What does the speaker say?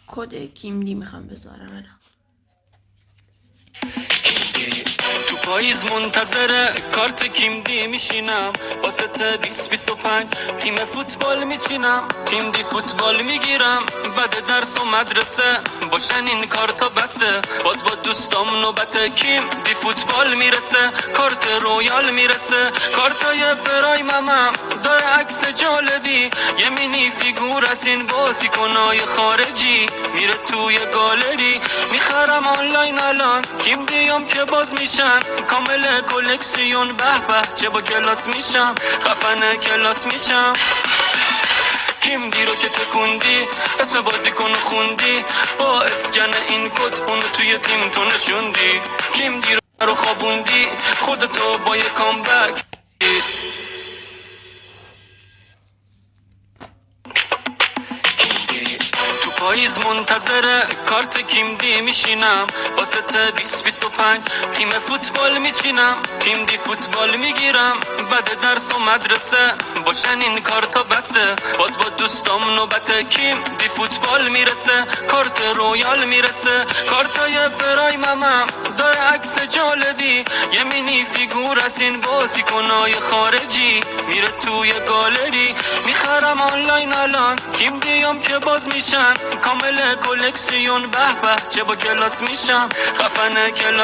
کد کیمدی میخوام بذارم الان. تو پاییز منتظر کارت کیمدی میشینم، واسه 2025 تیم فوتبال میچینم، تیم دی فوتبال میگیرم بعد درس و مدرسه، باشن این کارتا بسه، باز با دوستام نوبت کیم دی فوتبال میرسه، کارت رویال میرسه، کارتای پرایمم داره عکس جالبی، یه مینی فیگور از این بازیکنای خارجی میره توی گالری، میخرم آنلاین الان کیم دیام که باز میشن، کامل کلکسیون به به چه با کلاس میشم، خفن کلاس میشم. کیم دی رو که تکوندی اسم بازیکن خوندی، با اسکن این کد اونو توی تیم تو نشوندی، کیم دی رو خوابوندی خودتو با یه کامبک. تو پاییز منتظر کارت کیمدی میشینم، واسه 2025 تیم فوتبال میچینم، تیم دی فوتبال میگیرم بعد درس و مدرسه، باشن این کارتا بسه، باز با دوستام نوبت کیم دی فوتبال میرسه، کارت رویال میرسه، کارتای پرایمم داره عکس جالبی، یه مینی فیگور از این بازیکنای خارجی میره توی گالری، میخرم آنلاین الان کیم دیام که باز میشن، کامل کلکسیون به به چه با کلاس میشم، خفن کلاس